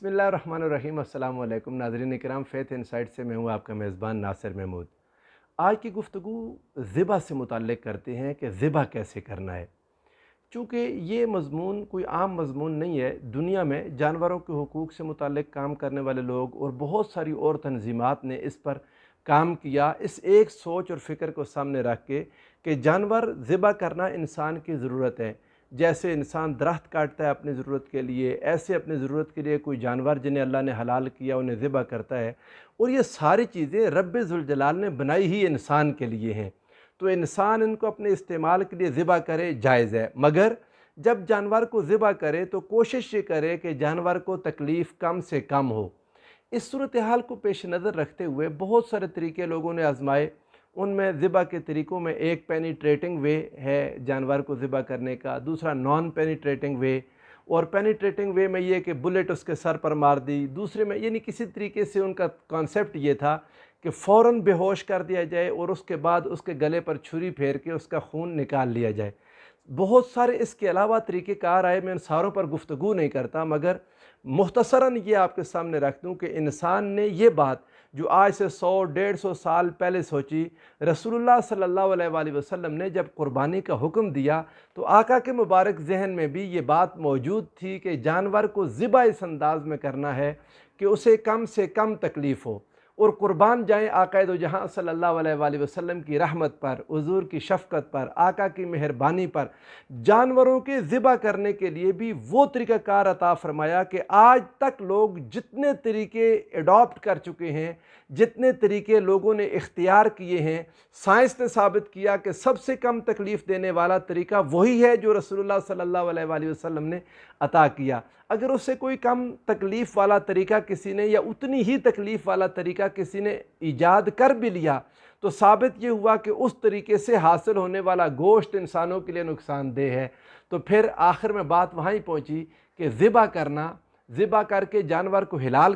बिस्मिल्लाहिर्रहमानिर्रहीम। अस्सलाम वालेकुम नाज़रीन इकराम, फ़ेथ इनसाइट से मैं हूँ आपका मेज़बान नासिर महमूद। आज की गुफ्तगू ज़िबा से मुताल्लिक़ करते हैं कि ज़िबा कैसे करना है। चूँकि ये मज़मून कोई आम मज़मून नहीं है, दुनिया में जानवरों के हुकूक़ से मुताल्लिक़ काम करने वाले लोग और बहुत सारी और तंज़ीमात ने इस पर काम किया, इस एक सोच और फ़िक्र को सामने रख के कि जानवर ज़िबा करना इंसान की ज़रूरत है। जैसे इंसान दरख्त काटता है अपनी ज़रूरत के लिए, ऐसे अपनी ज़रूरत के लिए कोई जानवर जिन्हें अल्लाह ने हलाल किया उन्हें ज़िबा करता है। और ये सारी चीज़ें रब्बे ज़ुल जलाल ने बनाई ही इंसान के लिए हैं, तो इंसान इनको अपने इस्तेमाल के लिए ज़िबा करे जायज़ है। मगर जब जानवर को ज़िबा करे तो कोशिश ये करे कि जानवर को तकलीफ़ कम से कम हो। इस सूरत हाल को पेश नज़र रखते हुए बहुत सारे तरीके लोगों ने आज़माए। उनमें ज़िबा के तरीक़ों में एक पेनिट्रेटिंग वे है जानवर को ज़िबा करने का, दूसरा नॉन पेनिट्रेटिंग वे। और पेनिट्रेटिंग वे में ये कि बुलेट उसके सर पर मार दी, दूसरे में यानी किसी तरीके से उनका कॉन्सेप्ट ये था कि फ़ौरन बेहोश कर दिया जाए और उसके बाद उसके गले पर छुरी फेर के उसका खून निकाल लिया जाए। बहुत सारे इसके अलावा तरीक़ेकार आए, मैं इन सारों पर गुफ्तगू नहीं करता, मगर मुख्तसरन ये आपके सामने रख दूँ कि इंसान ने ये बात जो आज से 100-150 साल पहले सोची, रसूलुल्लाह सल्लल्लाहु अलैहि वसल्लम ने जब कुर्बानी का हुक्म दिया तो आका के मुबारक ज़हन में भी ये बात मौजूद थी कि जानवर को ज़िबा इस अंदाज़ में करना है कि उसे कम से कम तकलीफ़ हो और कुर्बान जाएँ आका दो जहाँ सल्लल्लाहु अलैहि वसल्लम की रहमत पर, हुज़ूर की शफ़क़त पर, आका की मेहरबानी पर। जानवरों के ज़िबा करने के लिए भी वो तरीक़ाकार अता फ़रमाया कि आज तक लोग जितने तरीके एडॉप्ट कर चुके हैं, जितने तरीके लोगों ने इख्तियार किए हैं, साइंस ने साबित किया कि सबसे कम तकलीफ़ देने वाला तरीका वही है जो रसूलुल्लाह सल्लल्लाहु अलैहि वसल्लम ने अता किया। अगर उससे कोई कम तकलीफ़ वाला तरीका किसी ने या उतनी ही तकलीफ़ वाला तरीका किसी ने ईजाद कर भी लिया तो साबित ये हुआ कि उस तरीके से हासिल होने वाला गोश्त इंसानों के लिए नुकसानदेह है। तो फिर आखिर में बात वहाँ ही पहुँची कि ज़िबा करके जानवर को हलाल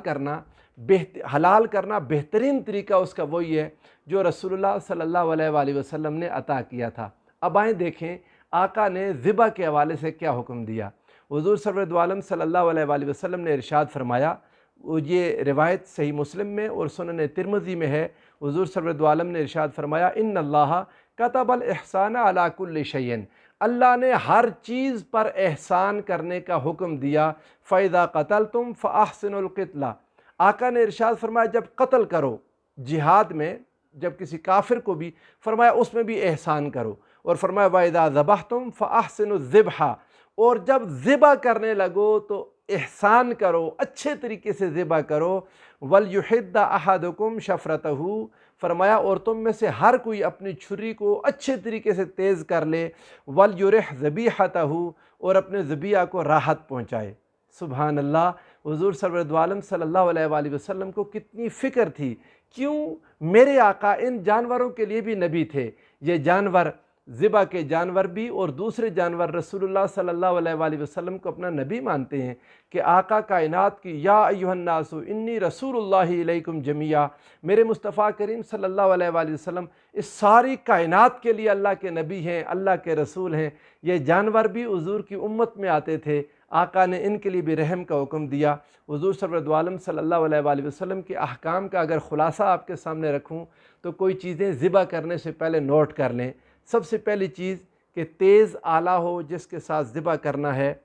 करना बेहतरीन तरीका उसका वही है जो रसूलुल्लाह सल्लल्लाहु अलैहि वसल्लम ने अता किया था। अब आएँ देखें आका ने ज़िबा के हवाले से क्या हुक्म दिया। हुज़ूर सरवरे दो आलम सल्लल्लाहु अलैहि वसल्लम ने इरशाद फरमाया, ये रिवायत सही मुस्लिम में और सुनन तिरमिज़ी में है। हुज़ूर सरवरे दो आलम ने इरशाद फरमाया, इन्नल्लाह कतबल इहसान अला कुल्लि शैइन, अल्लाह ने हर चीज़ पर एहसान करने का हुक्म दिया। फ़इज़ा क़तलतुम फ़अहसिनुल क़ित्ला, आका ने इरशाद फरमाया जब कत्ल करो जिहाद में, जब किसी काफिर को भी, फरमाया उसमें भी एहसान करो। और फरमाया वइज़ा ज़बहतुम फ़अहसिनुज़्ज़िब्हा, और जब ज़िबा करने लगो तो एहसान करो, अच्छे तरीके से ज़िबा करो। वल युहिद्दा अहदुकुम शफ़रतहू, फरमाया और तुम में से हर कोई अपनी छुरी को अच्छे तरीके से तेज़ कर ले। वल युरिह ज़बीहतहू, और अपने ज़बिया को राहत पहुँचाए। सुभान अल्लाह, हुज़ूर सरवरे दो आलम सल्लल्लाहु अलैहि वसल्लम को कितनी फ़िक्र थी। क्यों, मेरे आका इन जानवरों के लिए भी नबी थे। ये जानवर ज़िबा के जानवर भी और दूसरे जानवर रसूलुल्लाह सल्लल्लाहु अलैहि वसल्लम को अपना नबी मानते हैं कि आका कायनात की या अय्युहन्नासु इन्नी रसूलुल्लाहि इलैकुम जमिया, मेरे मुस्तफ़ा करीम सल्लल्लाहु अलैहि वसल्लम इस सारी कायनात के लिए अल्लाह के नबी हैं, अल्लाह के रसूल हैं। ये जानवर भी हुज़ूर की उम्मत में आते थे, आका ने इनके लिए भी रहम का हुक्म दिया। हुज़ूर सरवरे दो आलम सल्लल्लाहु अलैहि वसल्लम के अहकाम का अगर ख़ुलासा आपके सामने रखूँ तो कोई चीज़ें ज़िबा करने से पहले नोट कर लें। सबसे पहली चीज़ कि तेज़ आला हो जिसके साथ ज़िबा करना है,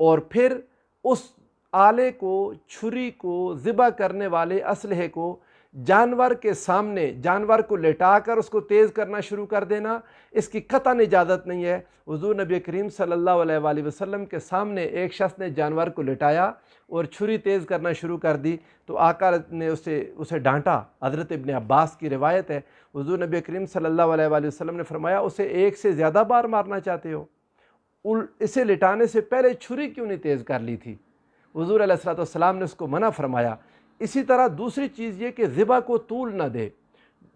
और फिर उस आले को, छुरी को, ज़िबा करने वाले असलहे को जानवर के सामने, जानवर को लेटाकर उसको तेज़ करना शुरू कर देना, इसकी कतई इजाज़त नहीं है। हुज़ूर नबी करीम सल्लल्लाहु अलैहि वसल्लम के सामने एक शख्स ने जानवर को लेटाया और छुरी तेज़ करना शुरू कर दी तो आका ने उसे डांटा। हज़रत इब्न अब्बास की रिवायत है, हुज़ूर नबी करीम सल्लल्लाहु अलैहि वसल्लम ने फरमाया उसे एक से ज़्यादा बार मारना चाहते हो, इसे लिटाने से पहले छुरी क्यों नहीं तेज़ कर ली थी। हुज़ूर अलैहिस्सलाम ने उसको मना फरमाया। इसी तरह दूसरी चीज़ ये कि ज़िबा को तूल न दे।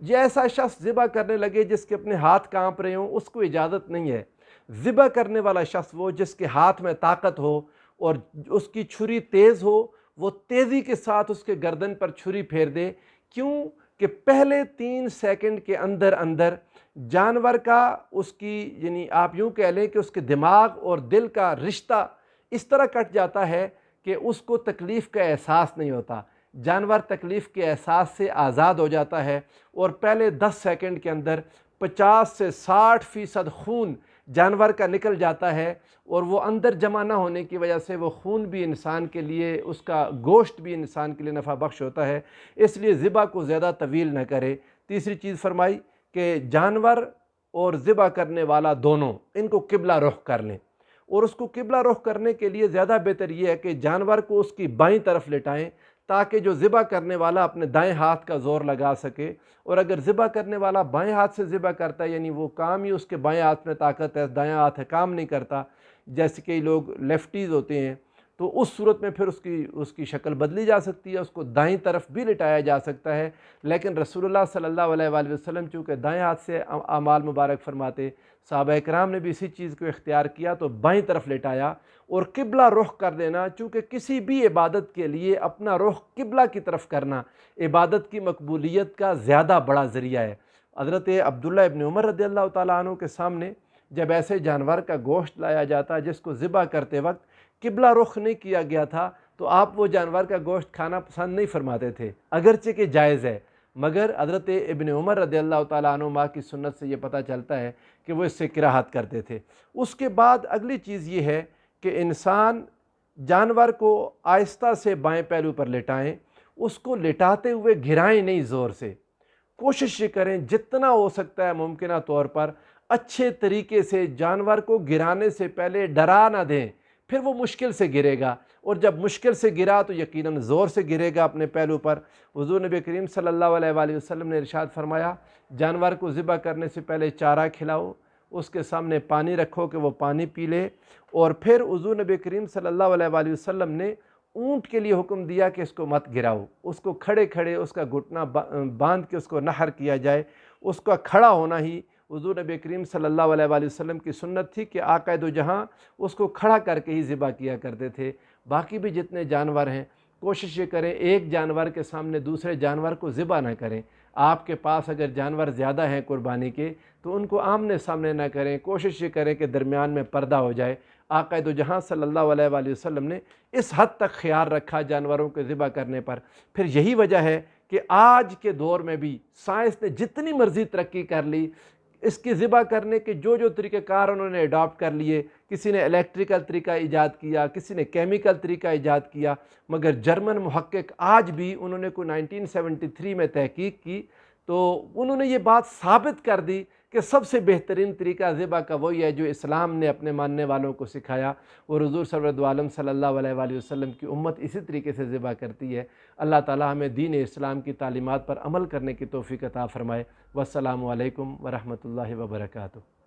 ये ऐसा शख्स ज़िबा करने लगे जिसके अपने हाथ काँप रहे हों, उसको इजाज़त नहीं है। ज़िबा करने वाला शख्स वो जिसके हाथ में ताकत हो और उसकी छुरी तेज़ हो, वो तेज़ी के साथ उसके गर्दन पर छुरी फेर दे। क्यों कि पहले 3 सेकंड के अंदर अंदर जानवर का, उसकी यानी आप यूँ कह लें कि उसके दिमाग और दिल का रिश्ता इस तरह कट जाता है کہ اس کو تکلیف کا احساس نہیں ہوتا۔ جانور تکلیف کے احساس سے آزاد ہو جاتا ہے اور پہلے 10 سیکنڈ کے اندر 50 سے 60% خون جانور کا نکل جاتا ہے، اور وہ اندر جمع نہ ہونے کی وجہ سے وہ خون بھی انسان کے لیے، اس کا گوشت بھی انسان کے لیے نفع بخش ہوتا ہے۔ اس لیے ذبح کو زیادہ طویل نہ کرے۔ تیسری چیز فرمائی کہ جانور اور ذبح کرنے والا دونوں ان کو قبلہ رخ کر لیں، اور اس کو قبلہ رخ کرنے کے لیے زیادہ بہتر یہ ہے کہ جانور کو اس کی بائیں طرف لٹائیں تاکہ جو ذبح کرنے والا اپنے دائیں ہاتھ کا زور لگا سکے، اور اگر ذبح کرنے والا بائیں ہاتھ سے ذبح کرتا ہے، یعنی وہ کام ہی اس کے بائیں ہاتھ میں طاقت ہے، دائیں ہاتھ کام نہیں کرتا، جیسے کئی لوگ لیفٹیز ہوتے ہیں، تو اس صورت میں پھر اس کی شکل بدلی جا سکتی ہے، اس کو دائیں طرف بھی لٹایا جا سکتا ہے۔ لیکن رسول اللہ صلی اللہ علیہ وآلہ وسلم چونکہ دائیں ہاتھ سے اعمال مبارک فرماتے، صحابہ کرام نے بھی اسی چیز کو اختیار کیا تو بائیں طرف لٹایا اور قبلہ رخ کر دینا، چونکہ کسی بھی عبادت کے لیے اپنا رخ قبلہ کی طرف کرنا عبادت کی مقبولیت کا زیادہ بڑا ذریعہ ہے۔ حضرت عبداللہ ابن عمر رضی اللہ تعالیٰ عنہ کے سامنے جب ایسے جانور کا گوشت لایا جاتا جس کو ذبح کرتے وقت قبلہ رخ نہیں کیا گیا تھا، تو آپ وہ جانور کا گوشت کھانا پسند نہیں فرماتے تھے، اگرچہ کہ جائز ہے، مگر حضرت ابن عمر رضی اللہ تعالیٰ عنہ کی سنت سے یہ پتہ چلتا ہے کہ وہ اس سے کراہت کرتے تھے۔ اس کے بعد اگلی چیز یہ ہے کہ انسان جانور کو آہستہ سے بائیں پہلو پر لٹائیں، اس کو لٹاتے ہوئے گھرائیں نہیں زور سے، کوشش یہ کریں جتنا ہو سکتا ہے ممکنہ طور پر اچھے طریقے سے جانور کو گرانے سے پہلے ڈرا نہ دیں، پھر وہ مشکل سے گرے گا، اور جب مشکل سے گرا تو یقیناً زور سے گرے گا اپنے پہلو پر۔ حضور نبی کریم صلی اللہ علیہ وآلہ وسلم نے ارشاد فرمایا، جانور کو ذبح کرنے سے پہلے چارہ کھلاؤ، اس کے سامنے پانی رکھو کہ وہ پانی پی لے، اور پھر حضور نبی کریم صلی اللہ علیہ وآلہ وسلم نے اونٹ کے لیے حکم دیا کہ اس کو مت گراؤ، اس کو کھڑے کھڑے اس کا گھٹنا باندھ کے اس کو نحر کیا جائے۔ اس کا کھڑا ہونا ہی حضور نبی کریم صلی اللہ علیہ وآلہ وسلم کی سنت تھی کہ آقا دو جہاں اس کو کھڑا کر کے ہی ذبح کیا کرتے تھے۔ باقی بھی جتنے جانور ہیں کوشش یہ کریں ایک جانور کے سامنے دوسرے جانور کو ذبح نہ کریں۔ آپ کے پاس اگر جانور زیادہ ہیں قربانی کے تو ان کو آمنے سامنے نہ کریں، کوشش یہ کریں کہ درمیان میں پردہ ہو جائے۔ آقا دو جہاں صلی اللہ علیہ وآلہ وسلم نے اس حد تک خیال رکھا جانوروں کے ذبح کرنے پر۔ پھر یہی وجہ ہے کہ آج کے دور میں بھی سائنس نے جتنی مرضی ترقی کر لی، اس کی ذبح کرنے کے جو طریقہ کار انہوں نے اڈاپٹ کر لیے، کسی نے الیکٹریکل طریقہ ایجاد کیا، کسی نے کیمیکل طریقہ ایجاد کیا، مگر جرمن محقق آج بھی انہوں نے کوئی 1973 میں تحقیق کی تو انہوں نے یہ بات ثابت کر دی کہ سب سے بہترین طریقہ ذبح کا وہی ہے جو اسلام نے اپنے ماننے والوں کو سکھایا، اور حضور سرورد عالم صلی اللہ علیہ وآلہ وسلم کی امت اسی طریقے سے ذبح کرتی ہے۔ اللہ تعالی ہمیں دین اسلام کی تعلیمات پر عمل کرنے کی توفیق عطا فرمائے۔ والسلام علیکم ورحمۃ اللہ وبرکاتہ۔